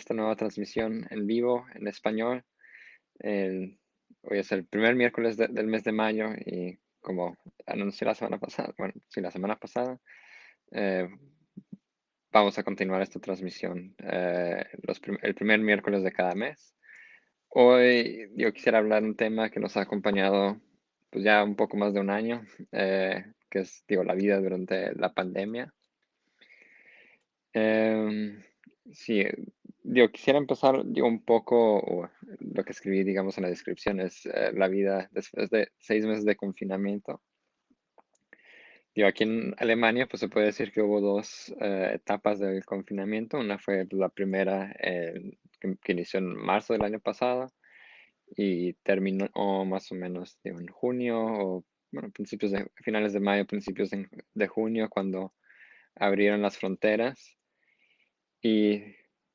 esta nueva transmisión en vivo, en español. El- Hoy es el primer miércoles del mes de mayo y como anuncié la semana pasada, bueno, sí, la semana pasada, eh, vamos a continuar esta transmisión el primer miércoles de cada mes. Hoy yo quisiera hablar de un tema que nos ha acompañado pues ya un poco más de un año, que es, digo, la vida durante la pandemia. Em, sí, yo quisiera empezar yo un poco, o lo que escribí, digamos, en la descripción es la vida después de 6 meses de confinamiento. Yo aquí en Alemania, pues se puede decir que hubo dos etapas del confinamiento. Una fue la primera que inició en marzo del año pasado y terminó más o menos digo, en junio o bueno, finales de mayo, principios de junio, cuando abrieron las fronteras. Y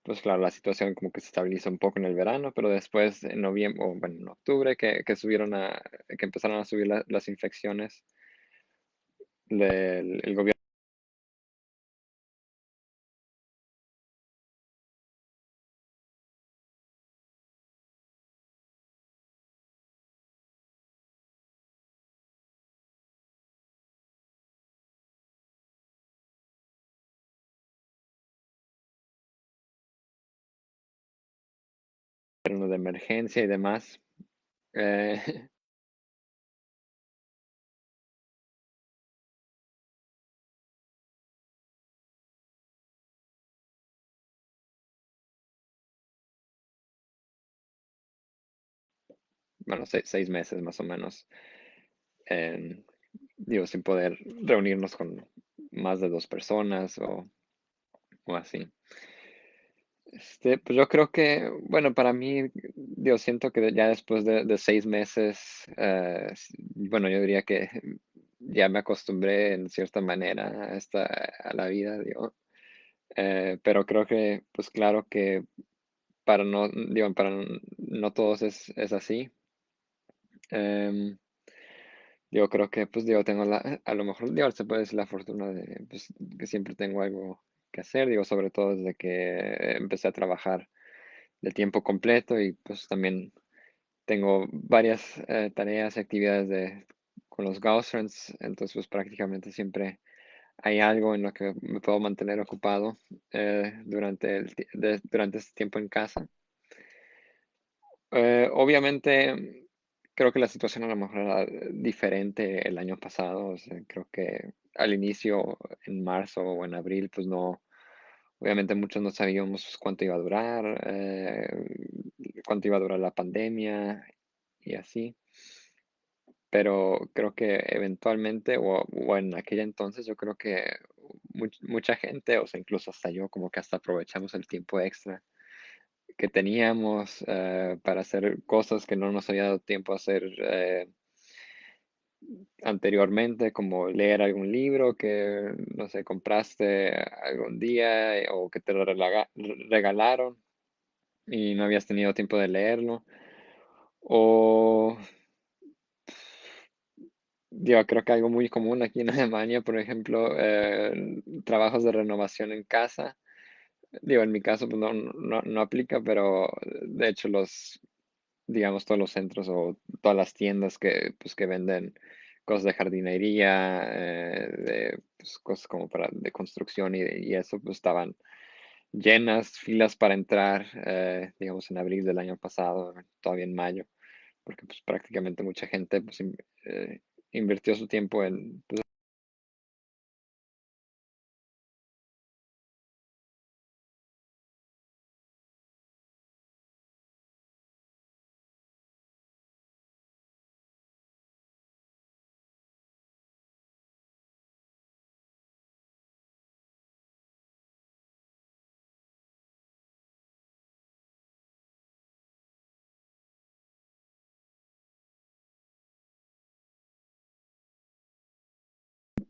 pues claro, la situación como que se estabilizó un poco en el verano, pero después en noviembre, o bueno, en octubre, que empezaron a subir las infecciones, el gobierno de emergencia y demás. eh, bueno, 6 meses más o menos, en- digo, sin poder reunirnos con más de 2 personas o así. Pues yo creo que, bueno, para mí, yo siento que ya después de 6 meses, bueno, yo diría que ya me acostumbré en cierta manera a la vida, digo, pero creo que, pues claro que para no todos es así. Em, yo creo que, pues digo, a lo mejor, digo, se puede decir la fortuna de, pues, que siempre tengo algo que hacer, digo, sobre todo desde que empecé a trabajar de tiempo completo y pues también tengo varias tareas y actividades con los Gaussians, entonces pues prácticamente siempre hay algo en lo que me puedo mantener ocupado durante este tiempo en casa. Obviamente creo que la situación a lo mejor era diferente el año pasado, o sea, creo que al inicio, en marzo o en abril, pues no, obviamente muchos no sabíamos cuánto iba a durar la pandemia y así, pero creo que eventualmente o en aquella entonces yo creo que mucha gente, o sea, incluso hasta yo, como que hasta aprovechamos el tiempo extra que teníamos para hacer cosas que no nos había dado tiempo a hacer anteriormente, como leer algún libro que, no sé, compraste algún día o que te lo regalaron y no habías tenido tiempo de leerlo. O yo creo que algo muy común aquí en Alemania, por ejemplo, trabajos de renovación en casa. Digo, en mi caso pues no aplica, pero de hecho digamos, todos los centros o todas las tiendas que venden cosas de jardinería, pues, cosas como de construcción y eso, pues estaban llenas, filas para entrar, digamos, en abril del año pasado, todavía en mayo, porque pues prácticamente mucha gente pues invirtió su tiempo en, pues,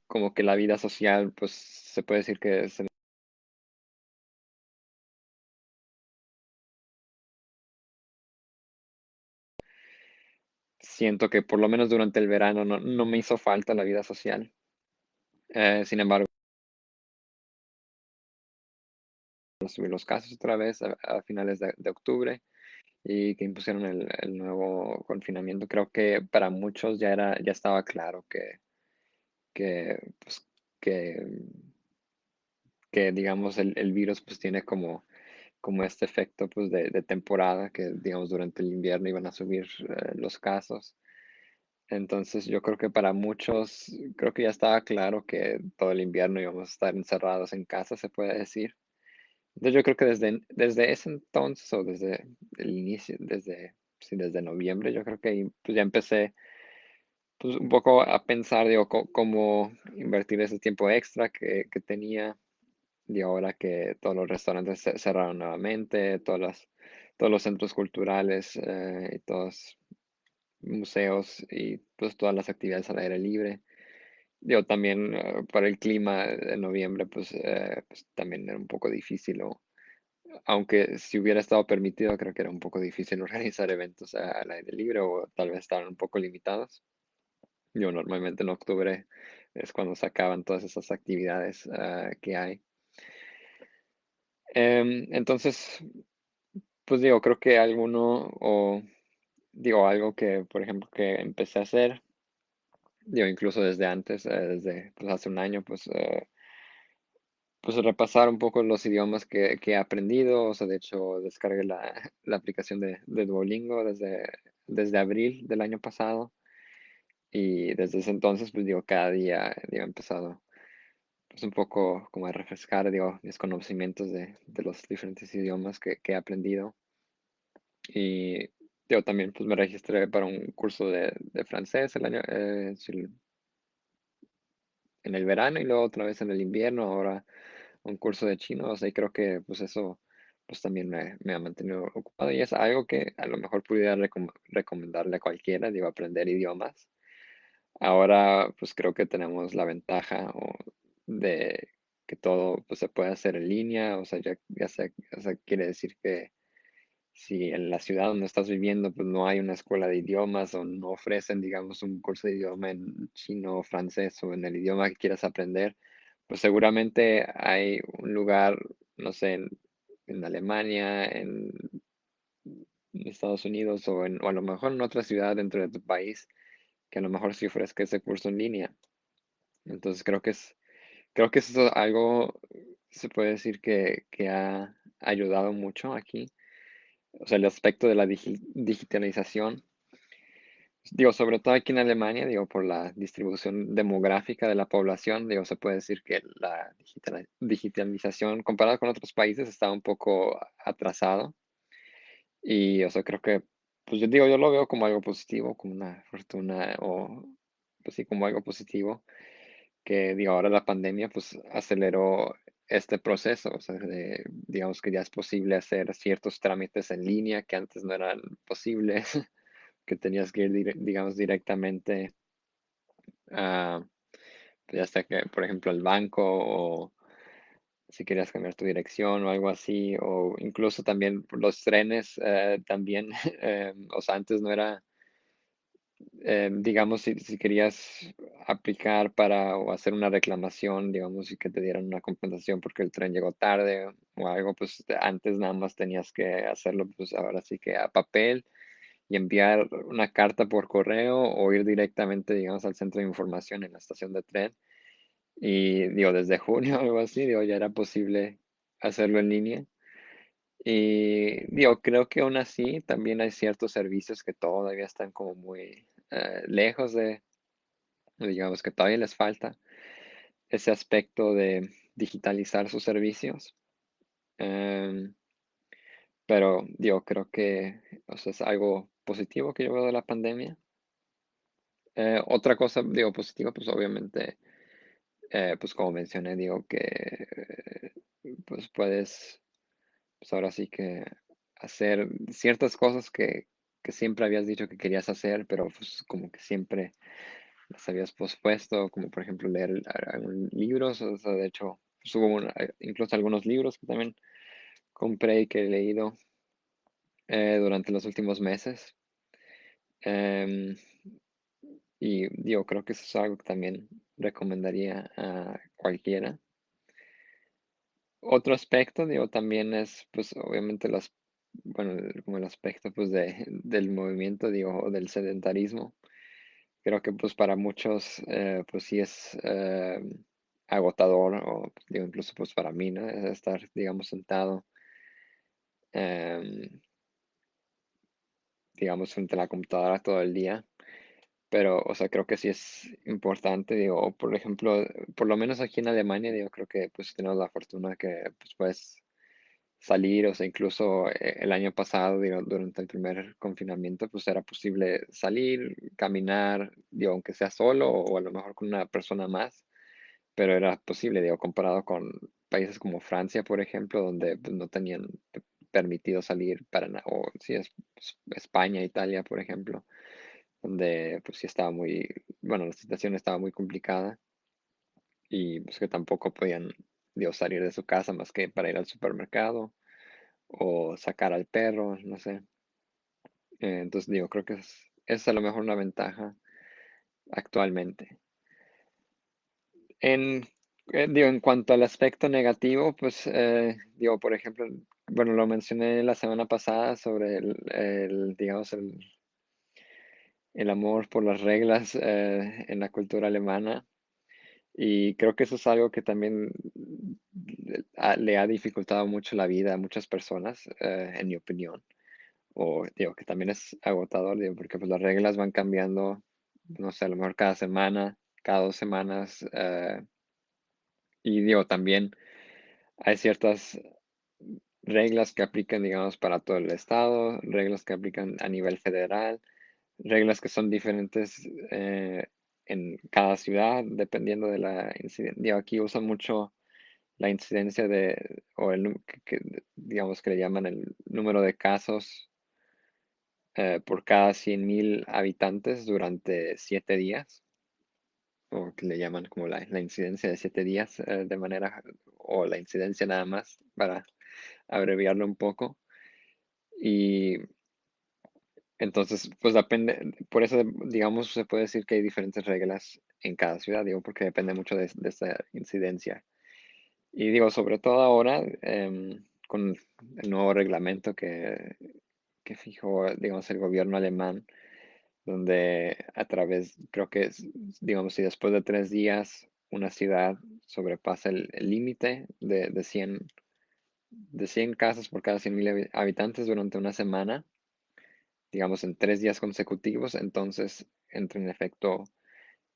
como que la vida social, pues se puede decir que siento que por lo menos durante el verano no me hizo falta la vida social. Sin embargo, a subir los casos otra vez a finales de octubre y que impusieron el nuevo confinamiento. Creo que para muchos ya estaba claro pues, que, que digamos el virus pues tiene como este efecto pues de temporada que digamos durante el invierno iban a subir los casos. Entonces yo creo que para muchos, creo que ya estaba claro que todo el invierno íbamos a estar encerrados en casa, se puede decir. Entonces yo creo que desde ese entonces o desde el inicio, sí, desde noviembre, yo creo que ahí, pues ya empecé pues un poco a pensar, digo, cómo invertir ese tiempo extra que tenía y ahora que todos los restaurantes cerraron nuevamente, todos los centros culturales y todos museos y pues todas las actividades al aire libre. Digo, también para el clima de noviembre, pues también era un poco difícil, o aunque si hubiera estado permitido, creo que era un poco difícil organizar eventos al aire libre o tal vez estaban un poco limitados. Yo normalmente en octubre es cuando se acaban todas esas actividades que hay. Entonces, pues digo, creo que digo, algo que, por ejemplo, que empecé a hacer, digo, incluso desde antes, desde pues, hace un año, pues repasar un poco los idiomas que he aprendido. O sea, de hecho, descargué la aplicación de Duolingo desde abril del año pasado. Y desde ese entonces, pues digo, cada día, digo, he empezado pues un poco como a refrescar, digo, mis conocimientos de los diferentes idiomas que he aprendido. Y yo también pues me registré para un curso de francés sí, en el verano y luego otra vez en el invierno, ahora un curso de chino. O sea, y creo que pues eso pues también me ha mantenido ocupado y es algo que a lo mejor pudiera recomendarle a cualquiera, digo, aprender idiomas. Ahora pues creo que tenemos la ventaja de que todo pues se puede hacer en línea. O sea, o sea, quiere decir que si en la ciudad donde estás viviendo, pues no hay una escuela de idiomas o no ofrecen, digamos, un curso de idioma en chino o francés o en el idioma que quieras aprender, pues seguramente hay un lugar, no sé, en Alemania, en Estados Unidos o a lo mejor en otra ciudad dentro de tu país que a lo mejor sí ofrezca ese curso en línea. Entonces creo que eso es algo, se puede decir que ha ayudado mucho aquí. O sea, el aspecto de la digitalización. Digo, sobre todo aquí en Alemania, digo, por la distribución demográfica de la población, digo, se puede decir que la digitalización comparada con otros países está un poco atrasado. Y, o sea, creo que, pues yo digo, yo lo veo como algo positivo, como una fortuna o, pues sí, como algo positivo, que, digo, ahora la pandemia, pues aceleró este proceso. O sea, digamos que ya es posible hacer ciertos trámites en línea que antes no eran posibles. Que tenías que ir, digamos, directamente a, ya sea que, por ejemplo, al banco o si querías cambiar tu dirección o algo así, o incluso también por los trenes, también, o sea, antes no era, digamos, si querías aplicar para o hacer una reclamación, digamos, y que te dieran una compensación porque el tren llegó tarde o algo, pues antes nada más tenías que hacerlo, pues ahora sí que a papel y enviar una carta por correo o ir directamente, digamos, al centro de información en la estación de tren. Y digo, desde junio o algo así, digo, ya era posible hacerlo en línea. Y digo, creo que aún así también hay ciertos servicios que todavía están como muy lejos digamos que todavía les falta ese aspecto de digitalizar sus servicios. Em, pero digo, creo que o sea, es algo positivo que yo veo de la pandemia. Otra cosa, digo, positiva, pues obviamente, pues como mencioné, digo que pues puedes, pues ahora sí que hacer ciertas cosas que siempre habías dicho que querías hacer, pero pues como que siempre las habías pospuesto, como por ejemplo leer algún libros. O sea, de hecho, pues hubo incluso algunos libros que también compré y que he leído durante los últimos meses. Em, Y digo, creo que eso es algo que también recomendaría a cualquiera. Otro aspecto, digo, también es, pues, obviamente bueno, como el aspecto, pues, del movimiento, digo, o del sedentarismo. Creo que, pues, para muchos, pues, sí es, agotador o, digo, incluso, pues, para mí, ¿no? Estar, digamos, sentado, em, digamos, frente a la computadora todo el día. Pero, o sea, creo que sí es importante, digo, por ejemplo, por lo menos aquí en Alemania, digo, creo que, pues, tenemos la fortuna que, pues, puedes salir, o sea, incluso el año pasado, digo, durante el primer confinamiento, pues era posible salir, caminar, digo, aunque sea solo o a lo mejor con una persona más, pero era posible, digo, comparado con países como Francia, por ejemplo, donde pues, no tenían permitido salir para nada, o sí, España, Italia, por ejemplo, donde pues sí estaba muy, bueno, la situación estaba muy complicada y pues que tampoco podían, digo, salir de su casa más que para ir al supermercado o sacar al perro, no sé. Entonces digo, creo que es a lo mejor una ventaja actualmente. En, digo, en cuanto al aspecto negativo, pues digo, por ejemplo, bueno, lo mencioné la semana pasada sobre digamos, el amor por las reglas en la cultura alemana. Y creo que eso es algo que también le ha dificultado mucho la vida a muchas personas, en mi opinión. O digo que también es agotador, digo, porque pues las reglas van cambiando, no sé, a lo mejor cada semana, cada 2 semanas. Y digo, también hay ciertas reglas que aplican, digamos, para todo el estado, reglas que aplican a nivel federal, reglas que son diferentes en cada ciudad, dependiendo de la incidencia. Digo, aquí usan mucho la incidencia o digamos que le llaman el número de casos por cada 100.000 habitantes durante 7 días, o que le llaman como la incidencia de 7 días, o la incidencia nada más, para abreviarlo un poco. Y entonces, pues depende, por eso, digamos, se puede decir que hay diferentes reglas en cada ciudad, digo, porque depende mucho de esta incidencia. Y digo, sobre todo ahora, con el nuevo reglamento que fijó, digamos, el gobierno alemán, donde a través, creo que es, digamos, si después de 3 días una ciudad sobrepasa el límite de 100 casos por cada 100.000 habitantes durante una semana, digamos, en 3 días consecutivos, entonces entra en efecto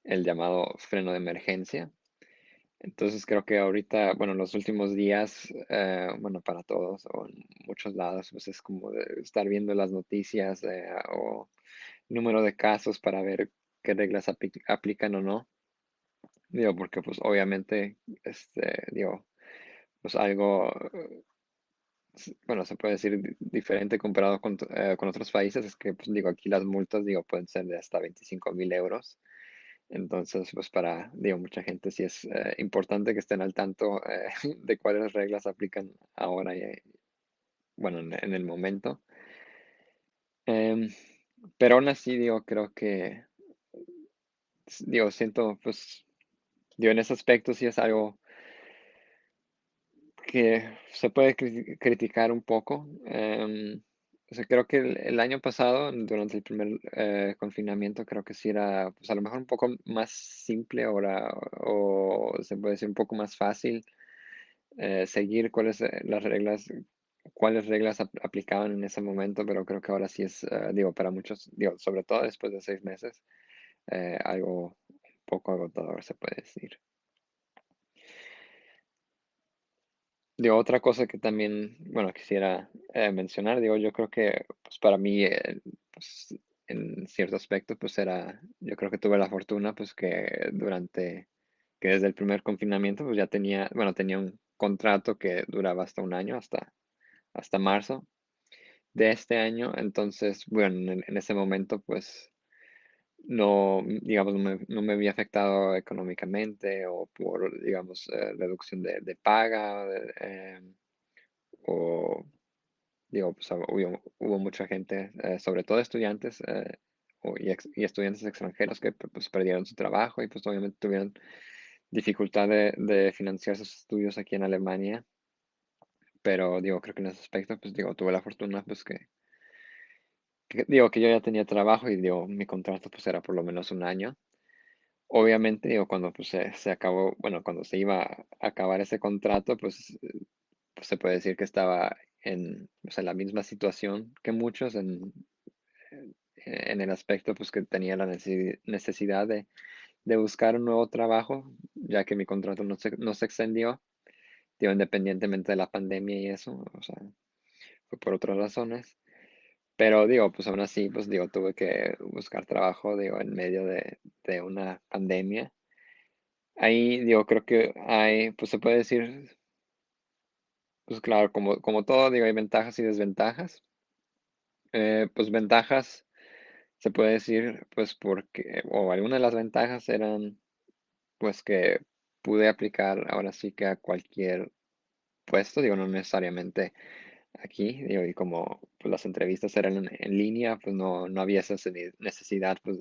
el llamado freno de emergencia. Entonces creo que ahorita, bueno, en los últimos días, bueno, para todos o en muchos lados, pues es como de estar viendo las noticias o número de casos para ver qué reglas aplican o no. Digo, porque pues obviamente, digo, pues algo, bueno, se puede decir diferente comparado con otros países, es que, pues digo, aquí las multas, digo, pueden ser de hasta 25.000 euros. Entonces, pues digo, mucha gente sí es importante que estén al tanto de cuáles reglas aplican ahora y, bueno, en el momento. Em, pero aún así, digo, creo que, digo, siento, pues, digo, en ese aspecto sí es algo que se puede criticar un poco. O sea, creo que el año pasado, durante el primer confinamiento, creo que sí era, pues a lo mejor un poco más simple ahora, o se puede decir un poco más fácil seguir cuáles reglas aplicaban en ese momento, pero creo que ahora sí es, digo, para muchos, digo, sobre todo después de 6 meses, algo un poco agotador, se puede decir. Digo, otra cosa que también, bueno, quisiera mencionar, digo, yo creo que, pues para mí, pues, en cierto aspecto, pues yo creo que tuve la fortuna, pues que desde el primer confinamiento, pues ya tenía un contrato que duraba hasta un año, hasta marzo de este año. Entonces, bueno, en ese momento, pues no, digamos, no me había afectado económicamente o por, digamos, reducción de paga, o, digo, pues hubo mucha gente, sobre todo estudiantes, y estudiantes extranjeros que pues perdieron su trabajo y pues obviamente tuvieron dificultad de financiar sus estudios aquí en Alemania. pero digo, creo que en ese aspecto, pues digo, tuve la fortuna, pues digo, que yo ya tenía trabajo y digo, mi contrato pues era por lo menos un año. Obviamente, digo, cuando pues se acabó, bueno, cuando se iba a acabar ese contrato, pues se puede decir que estaba en, pues, en la misma situación que muchos en el aspecto pues que tenía la necesidad de buscar un nuevo trabajo, ya que mi contrato no se extendió, digo, independientemente de la pandemia y eso, o sea, fue por otras razones. Pero digo, pues aún así, pues digo, tuve que buscar trabajo, digo, en medio de una pandemia. Ahí, digo, creo que hay, pues se puede decir, pues claro, como todo, digo, hay ventajas y desventajas. Pues ventajas, se puede decir, pues porque, o algunas de las ventajas eran, pues que pude aplicar ahora sí que a cualquier puesto, digo, no necesariamente aquí, digo, y como pues, las entrevistas eran en línea, pues no había esa necesidad, pues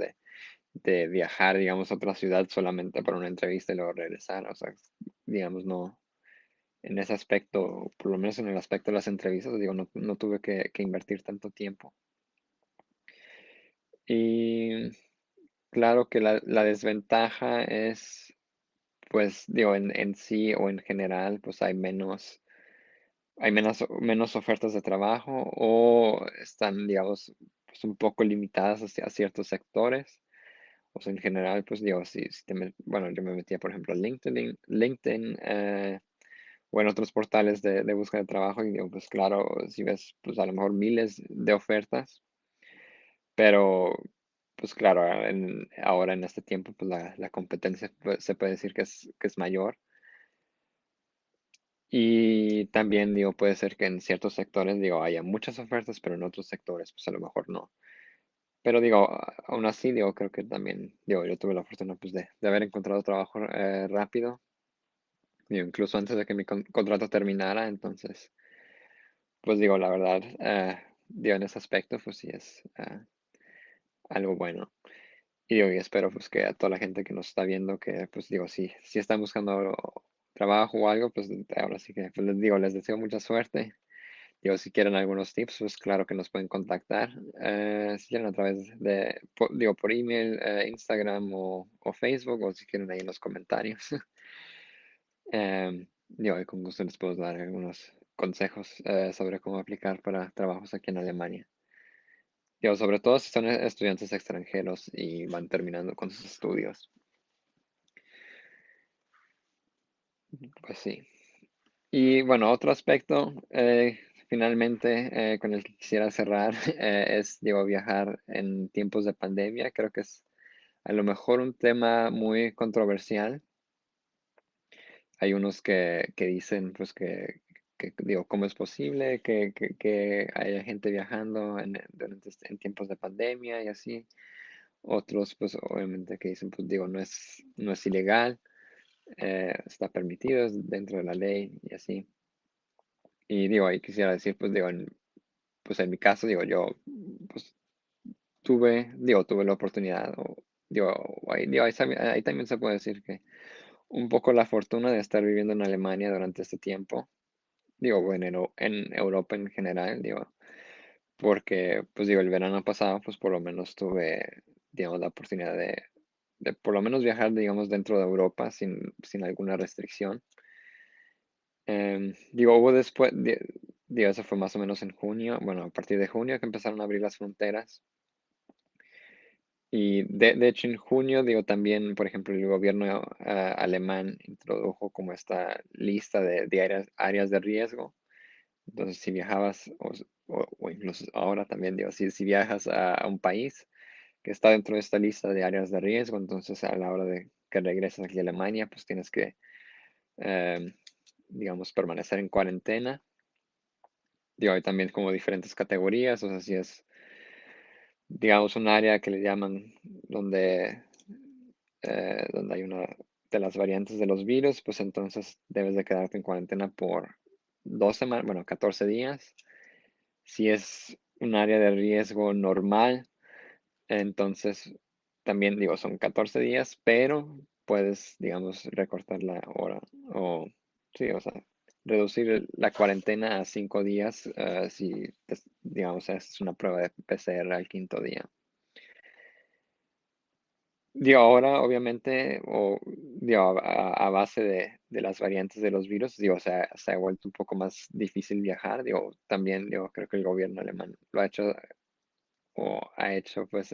de viajar, digamos, a otra ciudad solamente para una entrevista y luego regresar, o sea, digamos, no, en ese aspecto, por lo menos en el aspecto de las entrevistas, digo, no tuve que invertir tanto tiempo. Y claro que la desventaja es, pues, digo, en sí o en general, pues hay menos ofertas de trabajo o están, digamos, pues un poco limitadas hacia ciertos sectores. O sea, en general, pues digo, si bueno, yo me metía, por ejemplo, a LinkedIn o en otros portales de búsqueda de trabajo y digo, pues claro, si ves, pues a lo mejor miles de ofertas, pero pues claro, ahora en este tiempo, pues la competencia se puede decir que es mayor. Y también, digo, puede ser que en ciertos sectores, digo, haya muchas ofertas, pero en otros sectores, pues a lo mejor no. Pero digo, aún así, digo, creo que también, digo, yo tuve la fortuna, pues, de haber encontrado trabajo rápido, digo, incluso antes de que mi contrato terminara, entonces, pues digo, la verdad, digo, en ese aspecto, pues sí es algo bueno. Y digo, y espero, pues, que a toda la gente que nos está viendo, que, pues, digo, si están buscando trabajo o algo, pues, ahora sí que, pues, les digo, les deseo mucha suerte. Digo, si quieren algunos tips, pues claro que nos pueden contactar. Si quieren a través digo, por email, Instagram o Facebook, o si quieren ahí en los comentarios. Digo, y con gusto les puedo dar algunos consejos sobre cómo aplicar para trabajos aquí en Alemania. Digo, sobre todo si son estudiantes extranjeros y van terminando con sus estudios. Pues sí. Y bueno, otro aspecto, finalmente, con el que quisiera cerrar, es, digo, viajar en tiempos de pandemia. Creo que es a lo mejor un tema muy controversial. Hay unos que dicen, pues, digo, ¿cómo es posible que haya gente viajando en tiempos de pandemia y así? Otros, pues, obviamente que dicen, pues, digo, no es ilegal, está permitido, es dentro de la ley y así. Y digo, ahí quisiera decir, pues, digo, pues en mi caso, digo, yo, pues, tuve la oportunidad, digo, ahí también se puede decir que un poco la fortuna de estar viviendo en Alemania durante este tiempo, digo, bueno, en Europa en general, digo, porque, pues, digo, el verano pasado, pues, por lo menos tuve, digamos, la oportunidad de por lo menos viajar, digamos, dentro de Europa sin alguna restricción. Digo, hubo después, digo, eso fue más o menos en junio, bueno, a partir de junio que empezaron a abrir las fronteras. Y de hecho en junio, digo, también, por ejemplo, el gobierno alemán introdujo como esta lista de áreas de riesgo. Entonces, si viajabas, o incluso ahora también, digo, si viajas a un país que está dentro de esta lista de áreas de riesgo, entonces a la hora de que regresas aquí a Alemania, pues tienes que, em, digamos, permanecer en cuarentena. Digo, hay también como diferentes categorías, o sea, si es, digamos, un área que le llaman donde hay una de las variantes de los virus, pues entonces debes de quedarte en cuarentena por 2 semanas, bueno, 14 días. Si es un área de riesgo normal, entonces también digo, son 14 días, pero puedes, digamos, recortar la hora o, sí, o sea. reducir la cuarentena a 5 días, si, digamos, es una prueba de PCR al quinto día. Digo, ahora obviamente, o digo, a base de las variantes de los virus, digo, se ha vuelto un poco más difícil viajar. Digo, también, digo, creo que el gobierno alemán lo ha hecho o ha hecho, pues,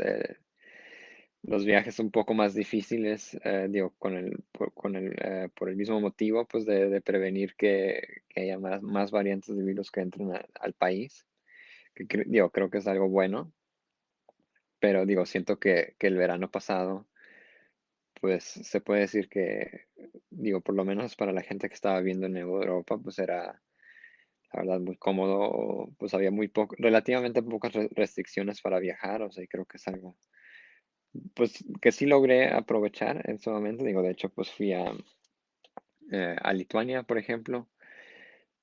los viajes un poco más difíciles, digo, por el mismo motivo, pues, de prevenir que haya más variantes de virus que entren al país. Digo, creo que es algo bueno, pero digo, siento que el verano pasado, pues se puede decir que, digo, por lo menos para la gente que estaba viviendo en Europa, pues era, la verdad, muy cómodo, pues había relativamente pocas restricciones para viajar, o sea, y creo que es algo, pues, que sí logré aprovechar en su momento, digo, de hecho, pues fui a Lituania, por ejemplo.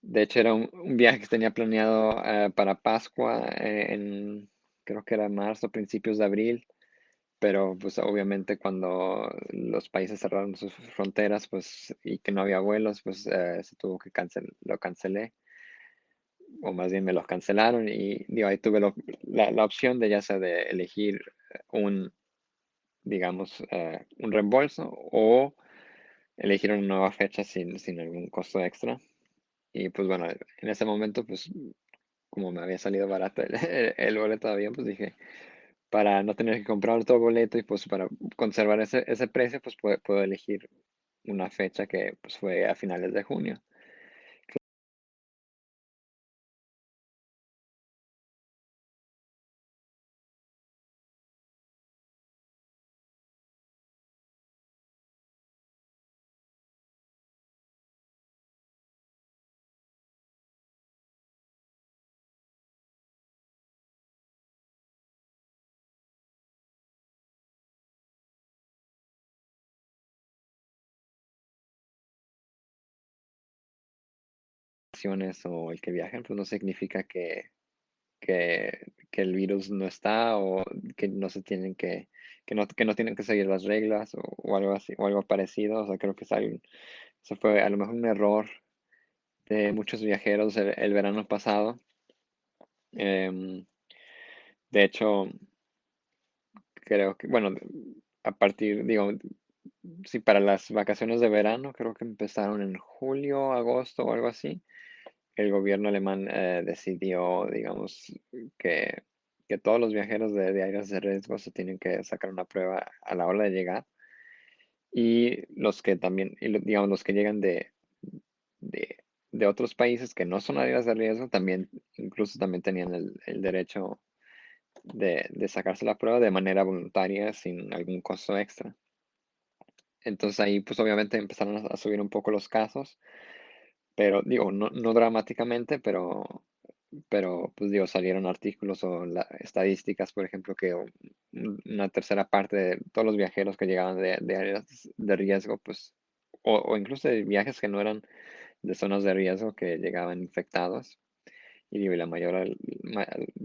De hecho, era un viaje que tenía planeado para Pascua, creo que era marzo, principios de abril. Pero pues obviamente cuando los países cerraron sus fronteras, pues, y que no había vuelos, pues se tuvo que lo cancelé, o más bien me los cancelaron y digo, ahí tuve la opción de ya sea de elegir un, digamos, un reembolso o elegir una nueva fecha sin algún costo extra. Y pues bueno, en ese momento, pues como me había salido barato el boleto de avión, pues dije, para no tener que comprar otro boleto y pues para conservar ese precio, pues puedo elegir una fecha que pues fue a finales de junio. Vacaciones o el que viajen, pues no significa que el virus no está o que no se tienen que no tienen que seguir las reglas o algo así, o algo parecido. O sea, creo que eso fue a lo mejor un error de muchos viajeros el verano pasado. Em, de hecho, creo que, bueno, digo, sí, para las vacaciones de verano, creo que empezaron en julio, agosto o algo así. El gobierno alemán decidió, digamos, que, que todos los viajeros de áreas de riesgo se tienen que sacar una prueba a la hora de llegar. Y los que también, digamos, los que llegan de, de otros países que no son áreas de riesgo, también, incluso también tenían el derecho de sacarse la prueba de manera voluntaria sin algún costo extra. Entonces ahí pues obviamente empezaron a subir un poco los casos, pero digo, no dramáticamente, pero pues digo, salieron artículos o estadísticas, por ejemplo, que una tercera parte de todos los viajeros que llegaban de áreas de riesgo, pues, o incluso de viajes que no eran de zonas de riesgo que llegaban infectados. Y digo, y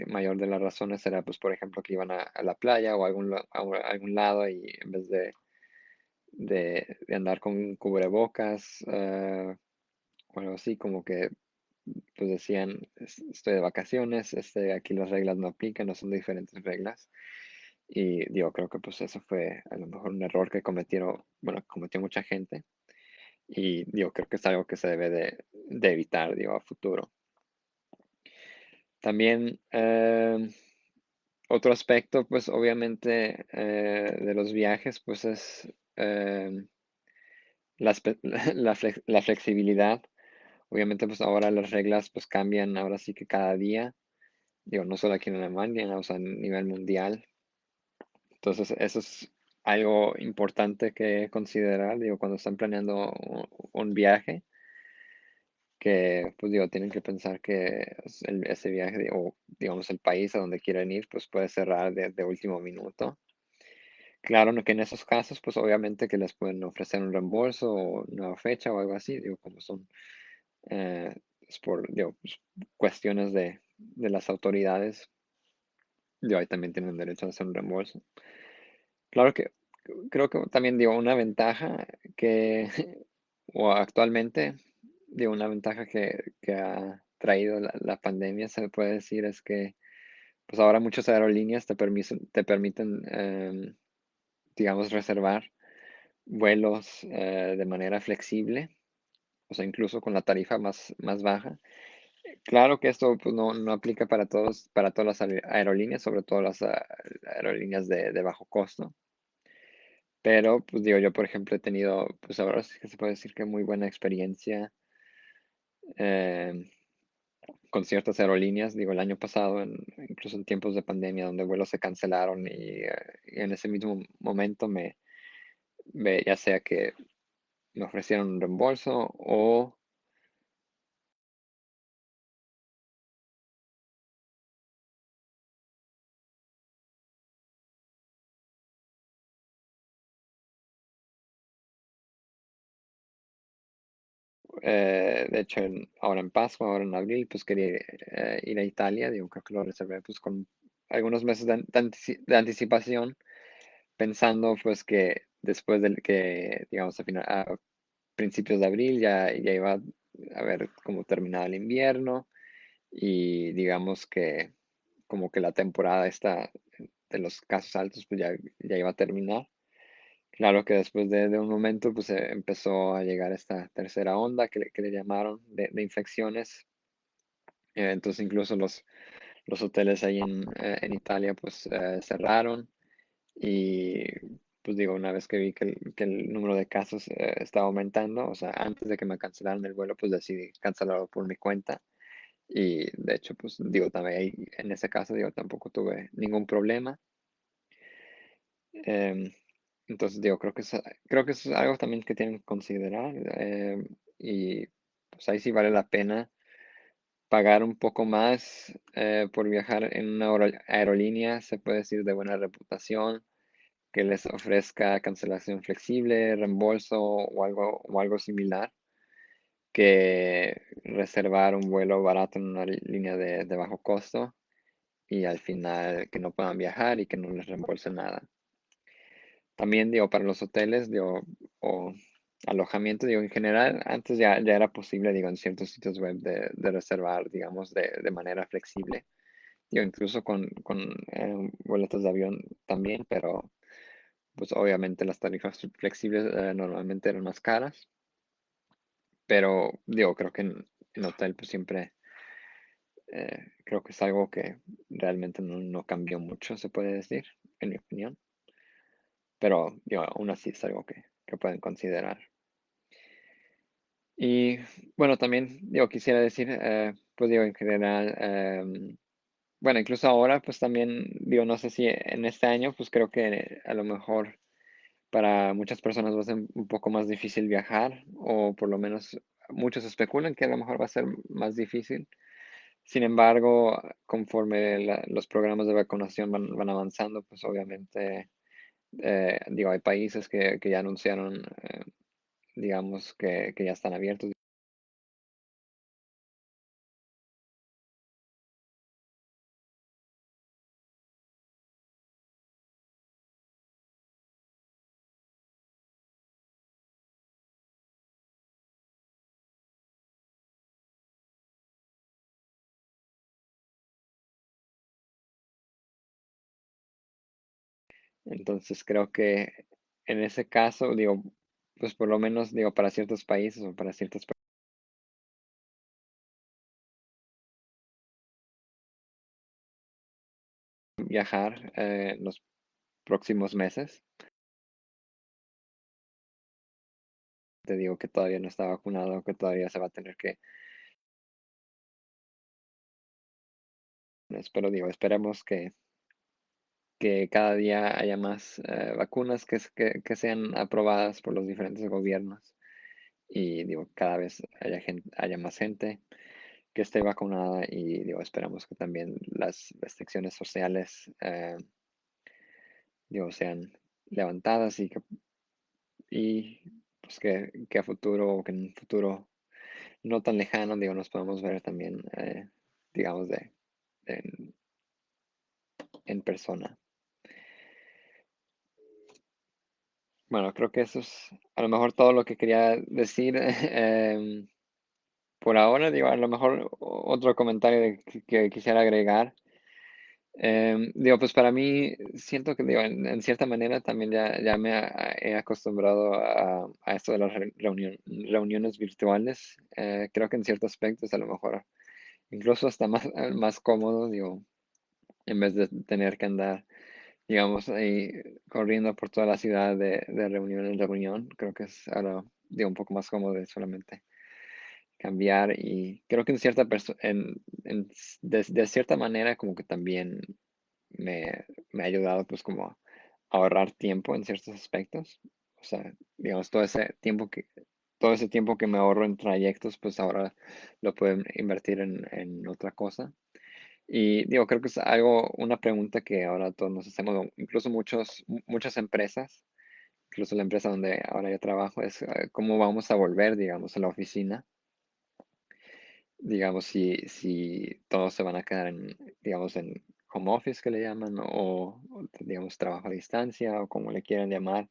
mayor de las razones era, pues, por ejemplo, que iban a la playa o a algún lado y en vez de andar con cubrebocas, o algo así, como que pues decían, Estoy de vacaciones, aquí las reglas no aplican, no son diferentes reglas". Y digo, creo que pues eso fue a lo mejor un error que bueno, cometió mucha gente. Y digo, creo que es algo que se debe de evitar, digo, a futuro. También otro aspecto, pues obviamente de los viajes, pues es la flexibilidad. Obviamente, pues ahora las reglas pues cambian, ahora sí que cada día. Digo, no solo aquí en Alemania, o sea, a nivel mundial. Entonces, eso es algo importante que considerar, digo, cuando están planeando un viaje, que, pues, digo, tienen que pensar que ese viaje, o, digamos, el país a donde quieren ir, pues, puede cerrar de último minuto. Claro, que en esos casos, pues, obviamente que les pueden ofrecer un reembolso o nueva fecha o algo así, digo, como son, es digo, pues, cuestiones de las autoridades, digo, ahí también tienen derecho a hacer un reembolso. Claro que creo que también digo una ventaja que o actualmente, digo, una ventaja que ha traído la pandemia, se puede decir, es que pues ahora muchas aerolíneas te permiten, digamos, reservar vuelos de manera flexible, o sea, incluso con la tarifa más baja. Claro que esto pues, no aplica para todas las aerolíneas, sobre todo las aerolíneas de bajo costo. Pero, pues digo, yo por ejemplo he tenido, pues ahora sí que se puede decir que muy buena experiencia eh, con ciertas aerolíneas. Digo, el año pasado, incluso en tiempos de pandemia, donde vuelos se cancelaron y en ese mismo momento ya sea que me ofrecieron un reembolso o de hecho ahora en Pascua, ahora en abril, pues quería ir a Italia. Digo, creo que lo reservé pues con algunos meses de anticipación, pensando pues que después del que, digamos, a principios de abril ya iba a haber como terminado el invierno y digamos que como que la temporada esta de los casos altos pues ya iba a terminar. Claro que después de un momento pues empezó a llegar esta tercera onda que le llamaron de infecciones. Entonces incluso los hoteles ahí en Italia pues cerraron. Y pues digo, una vez que vi que el número de casos estaba aumentando, o sea, antes de que me cancelaran el vuelo, pues decidí cancelarlo por mi cuenta. Y de hecho, pues digo, también ahí, en ese caso, digo, tampoco tuve ningún problema. Em, entonces, digo, creo que eso es algo también que tienen que considerar. Y pues ahí sí vale la pena pagar un poco más por viajar en una aerolínea, se puede decir, de buena reputación, que les ofrezca cancelación flexible, reembolso o algo similar, que reservar un vuelo barato en una línea de bajo costo y al final que no puedan viajar y que no les reembolsen nada. También digo, para los hoteles, digo, o alojamiento, digo, en general, antes ya era posible, digo, en ciertos sitios web de reservar, digamos, de manera flexible. Digo, incluso con boletos de avión también, pero pues obviamente las tarifas flexibles normalmente eran más caras, pero digo, creo que en hotel pues siempre creo que es algo que realmente no cambió mucho, se puede decir, en mi opinión, pero digo, aún así es algo que pueden considerar. Y bueno, también digo, quisiera decir, pues digo, en general, bueno, incluso ahora pues también digo, no sé si en este año pues creo que a lo mejor para muchas personas va a ser un poco más difícil viajar, o por lo menos muchos especulan que a lo mejor va a ser más difícil. Sin embargo, conforme los programas de vacunación van avanzando, pues obviamente, digo, hay países que ya anunciaron, digamos, que ya están abiertos. Entonces, creo que en ese caso, digo, pues por lo menos, digo, para ciertos países o para ciertas viajar en los próximos meses. Te digo que todavía no está vacunado, que todavía se va a tener que, espero, digo, esperemos que cada día haya más vacunas que sean aprobadas por los diferentes gobiernos y digo, cada vez haya más gente que esté vacunada y digo, esperamos que también las restricciones sociales digo, sean levantadas y pues que a futuro o que en un futuro no tan lejano, digo, nos podemos ver también, digamos, en, en persona. Bueno, creo que eso es a lo mejor todo lo que quería decir. por ahora, digo, a lo mejor otro comentario que quisiera agregar. Digo, pues para mí siento que, digo, en cierta manera también ya he acostumbrado a esto de las reuniones virtuales. Creo que en ciertos aspectos a lo mejor incluso hasta más cómodo, digo, en vez de tener que andar, digamos, ahí corriendo por toda la ciudad de reunión en reunión. Creo que es ahora, digo, un poco más cómodo de solamente cambiar y creo que de cierta manera como que también me ha ayudado pues como a ahorrar tiempo en ciertos aspectos. O sea, digamos, todo ese tiempo que me ahorro en trayectos, pues ahora lo puedo invertir en otra cosa. Y digo, creo que es una pregunta que ahora todos nos hacemos, o incluso muchas empresas, incluso la empresa donde ahora yo trabajo, es cómo vamos a volver, digamos, a la oficina. Digamos, si todos se van a quedar digamos, en home office que le llaman, digamos, trabajo a distancia, o como le quieran llamar,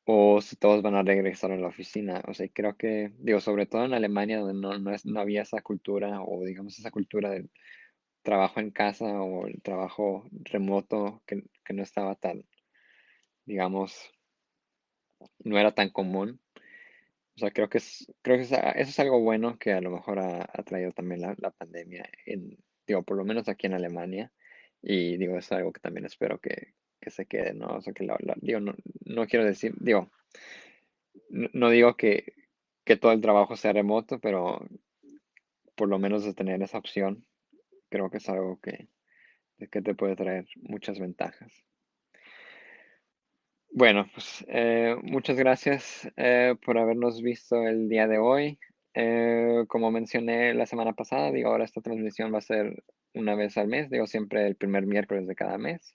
o si todos van a regresar a la oficina. O sea, creo que, digo, sobre todo en Alemania, donde no había esa cultura, o digamos, esa cultura del trabajo en casa o el trabajo remoto, que no estaba tan, digamos, no era tan común. O sea, eso es algo bueno que a lo mejor ha traído también la pandemia, digo, por lo menos aquí en Alemania. Y digo, es algo que también espero que se quede, ¿no? O sea, digo, no quiero decir, digo, no digo que todo el trabajo sea remoto, pero por lo menos de tener esa opción, creo que es algo que te puede traer muchas ventajas. Bueno, pues muchas gracias por habernos visto el día de hoy. Como mencioné la semana pasada, digo, ahora esta transmisión va a ser una vez al mes, digo, siempre el primer miércoles de cada mes.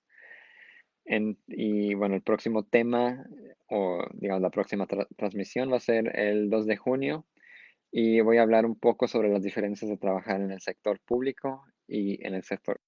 Y bueno, el próximo tema o digamos la próxima transmisión va a ser el 2 de junio y voy a hablar un poco sobre las diferencias de trabajar en el sector público y en el sector